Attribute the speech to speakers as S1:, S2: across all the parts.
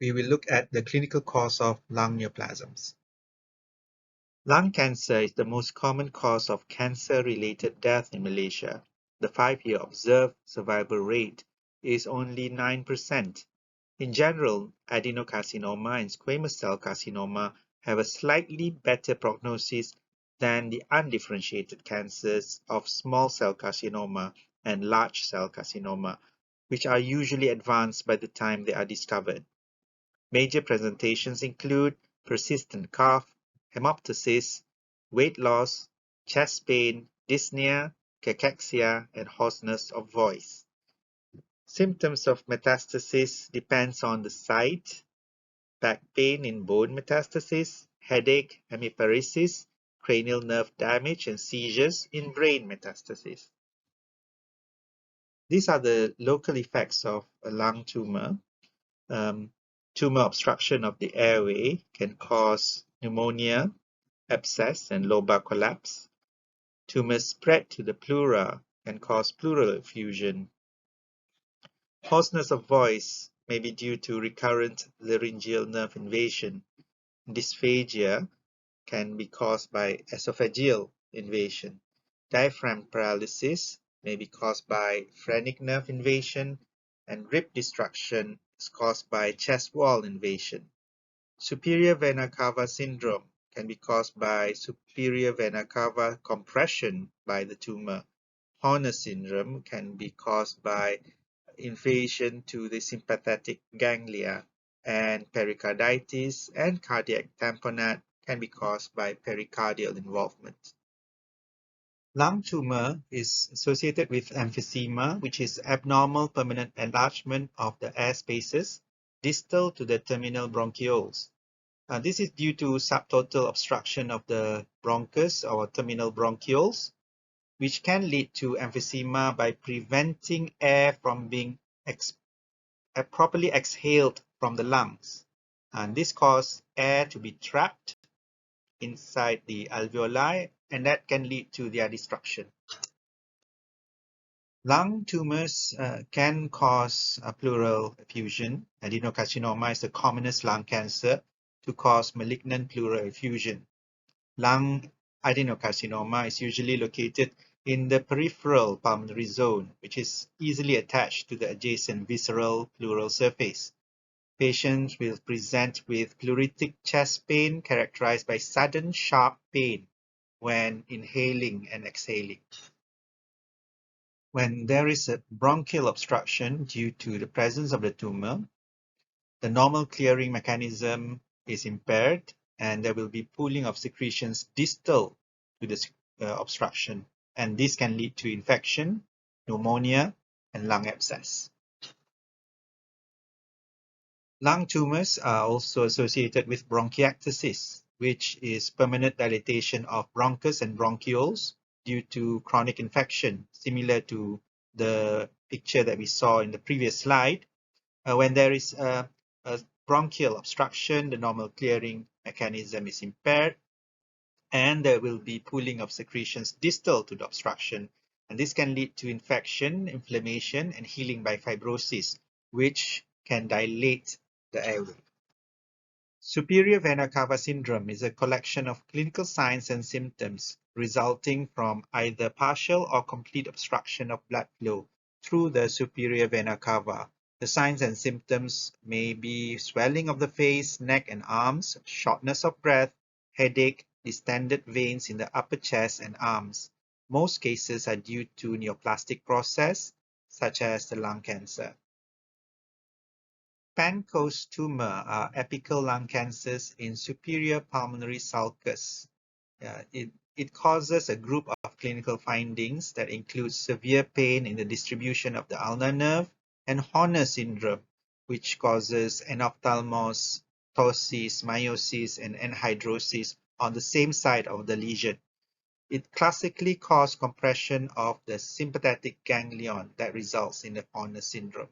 S1: we will look at the clinical cause of lung neoplasms. Lung cancer is the most common cause of cancer-related death in Malaysia. The 5-year observed survival rate is only 9%. In general, adenocarcinoma and squamous cell carcinoma have a slightly better prognosis than the undifferentiated cancers of small cell carcinoma and large cell carcinoma, which are usually advanced by the time they are discovered. Major presentations include persistent cough, hemoptysis, weight loss, chest pain, dyspnea, cachexia, and hoarseness of voice. Symptoms of metastasis depends on the site: back pain in bone metastasis, headache, hemiparesis, cranial nerve damage, and seizures in brain metastasis. These are the local effects of a lung tumor. Tumor obstruction of the airway can cause pneumonia, abscess, and lobar collapse. Tumor spread to the pleura can cause pleural effusion. Hoarseness of voice may be due to recurrent laryngeal nerve invasion. Dysphagia can be caused by esophageal invasion. Diaphragm paralysis may be caused by phrenic nerve invasion, and rib destruction is caused by chest wall invasion. Superior vena cava syndrome can be caused by superior vena cava compression by the tumor. Horner syndrome can be caused by invasion to the sympathetic ganglia, and pericarditis and cardiac tamponade can be caused by pericardial involvement. Lung tumor is associated with emphysema, which is abnormal permanent enlargement of the air spaces distal to the terminal bronchioles. This is due to subtotal obstruction of the bronchus or terminal bronchioles, which can lead to emphysema by preventing air from being properly exhaled from the lungs. And this causes air to be trapped inside the alveoli, and that can lead to their destruction. Lung tumors can cause pleural effusion. Adenocarcinoma is the commonest lung cancer to cause malignant pleural effusion. Lung adenocarcinoma is usually located in the peripheral pulmonary zone, which is easily attached to the adjacent visceral pleural surface. Patients will present with pleuritic chest pain characterized by sudden sharp pain when inhaling and exhaling. When there is a bronchial obstruction due to the presence of the tumor, the normal clearing mechanism is impaired, and there will be pooling of secretions distal to the obstruction, and this can lead to infection, pneumonia, and lung abscess. Lung tumors are also associated with bronchiectasis, which is permanent dilatation of bronchus and bronchioles due to chronic infection, similar to the picture that we saw in the previous slide. When there is a bronchial obstruction, the normal clearing mechanism is impaired, and there will be pooling of secretions distal to the obstruction. And this can lead to infection, inflammation, and healing by fibrosis, which can dilate the airway. Superior vena cava syndrome is a collection of clinical signs and symptoms resulting from either partial or complete obstruction of blood flow through the superior vena cava. The signs and symptoms may be swelling of the face, neck, and arms, shortness of breath, headache, distended veins in the upper chest and arms. Most cases are due to neoplastic process, such as the lung cancer. Pancoast tumor are apical lung cancers in superior pulmonary sulcus. It causes a group of clinical findings that include severe pain in the distribution of the ulnar nerve and Horner syndrome, which causes enophthalmos, ptosis, miosis, and anhidrosis on the same side of the lesion. It classically causes compression of the sympathetic ganglion that results in the Horner syndrome.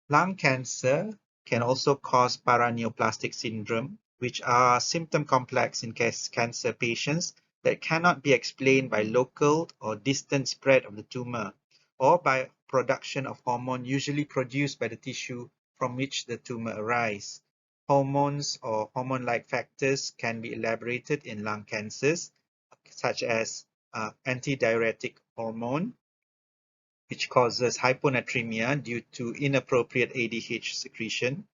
S1: Lung cancer can also cause paraneoplastic syndrome, which are symptom complex in cancer patients that cannot be explained by local or distant spread of the tumor or by production of hormone usually produced by the tissue from which the tumor arises. Hormones or hormone-like factors can be elaborated in lung cancers, such as antidiuretic hormone, which causes hyponatremia due to inappropriate ADH secretion,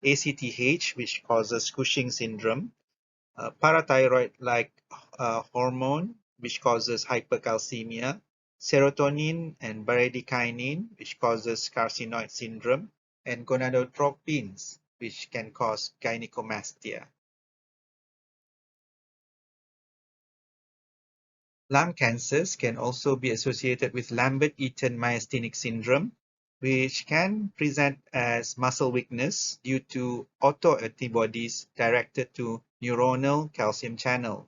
S1: ACTH, which causes Cushing syndrome, parathyroid-like hormone, which causes hypercalcemia, serotonin and bradykinin, which causes carcinoid syndrome, and gonadotropins, which can cause gynecomastia. Lung cancers can also be associated with Lambert-Eaton myasthenic syndrome, which can present as muscle weakness due to autoantibodies directed to neuronal calcium channel.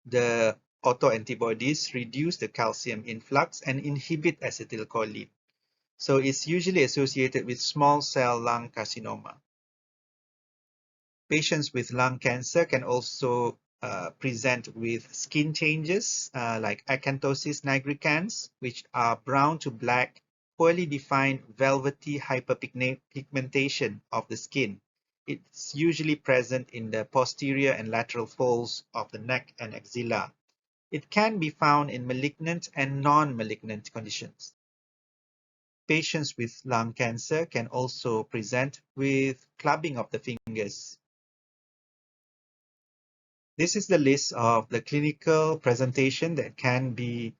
S1: The autoantibodies reduce the calcium influx and inhibit acetylcholine. So it's usually associated with small cell lung carcinoma. Patients with lung cancer can also present with skin changes like acanthosis nigricans, which are brown to black, poorly defined velvety hyperpigmentation of the skin. It's usually present in the posterior and lateral folds of the neck and axilla. It can be found in malignant and non-malignant conditions. Patients with lung cancer can also present with clubbing of the fingers. This is the list of the clinical presentation that can be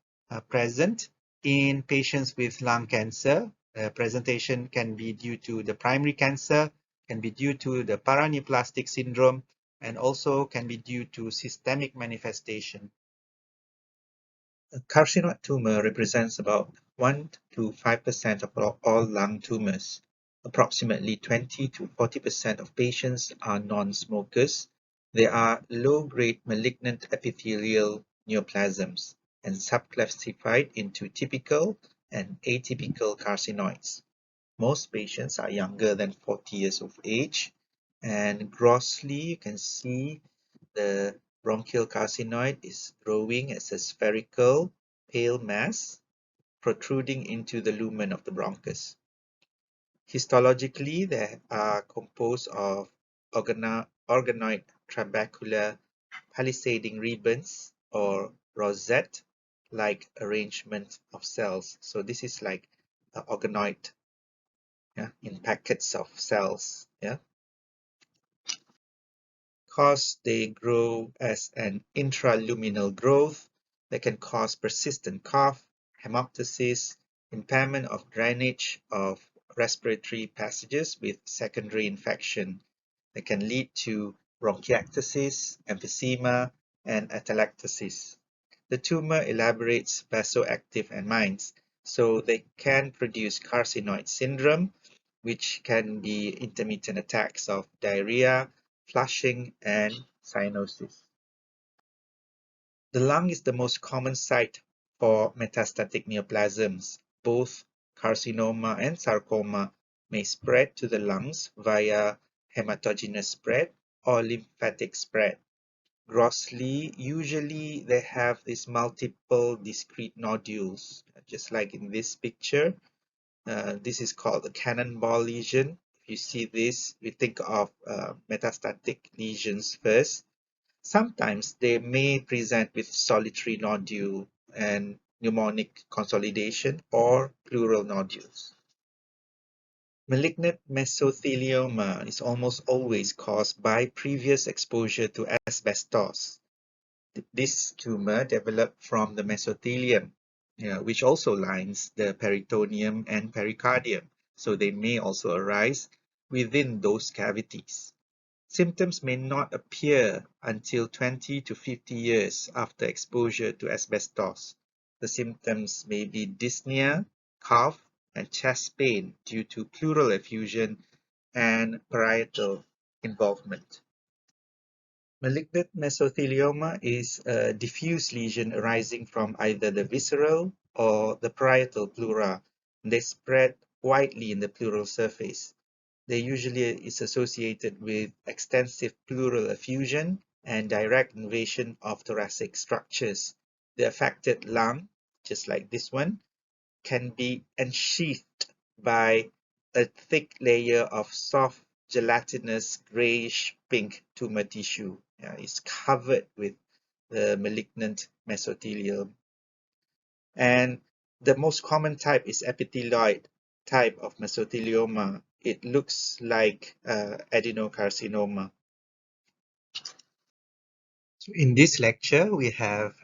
S1: present in patients with lung cancer. The presentation can be due to the primary cancer, can be due to the paraneoplastic syndrome, and also can be due to systemic manifestation. A carcinoid tumor represents about 1 to 5% of all lung tumors. Approximately 20 to 40% of patients are non-smokers. There are low-grade malignant epithelial neoplasms and subclassified into typical and atypical carcinoids. Most patients are younger than 40 years of age, and grossly you can see the bronchial carcinoid is growing as a spherical pale mass protruding into the lumen of the bronchus. Histologically, they are composed of organoid trabecular palisading ribbons or rosette-like arrangement of cells. So this is like organoid, in packets of cells. Because they grow as an intraluminal growth that can cause persistent cough, hemoptysis, impairment of drainage of respiratory passages with secondary infection that can lead to bronchiectasis, emphysema, and atelectasis. The tumor elaborates vasoactive amines, so they can produce carcinoid syndrome, which can be intermittent attacks of diarrhea, flushing, and cyanosis. The lung is the most common site for metastatic neoplasms. Both carcinoma and sarcoma may spread to the lungs via hematogenous spread or lymphatic spread. Grossly, usually they have these multiple discrete nodules, just like in this picture. This is called the cannonball lesion. If you see this, we think of metastatic lesions first. Sometimes they may present with solitary nodule and pneumonic consolidation or pleural nodules. Malignant mesothelioma is almost always caused by previous exposure to asbestos. This tumor developed from the mesothelium, which also lines the peritoneum and pericardium, so they may also arise within those cavities. Symptoms may not appear until 20 to 50 years after exposure to asbestos. The symptoms may be dyspnea, cough, and chest pain due to pleural effusion and parietal involvement. Malignant mesothelioma is a diffuse lesion arising from either the visceral or the parietal pleura. They spread widely in the pleural surface. They usually is associated with extensive pleural effusion and direct invasion of thoracic structures. The affected lung, just like this one, can be ensheathed by a thick layer of soft gelatinous grayish pink tumor tissue. It's covered with the malignant mesothelium. And the most common type is epithelioid type of mesothelioma. It looks like adenocarcinoma. So in this lecture, we have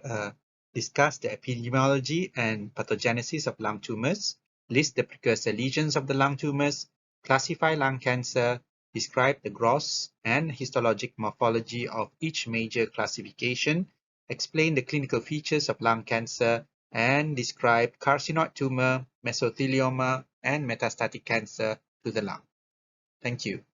S1: discussed the epidemiology and pathogenesis of lung tumors, list the precursor lesions of the lung tumors, classify lung cancer, describe the gross and histologic morphology of each major classification, explain the clinical features of lung cancer, and describe carcinoid tumor, mesothelioma, and metastatic cancer to the lung. Thank you.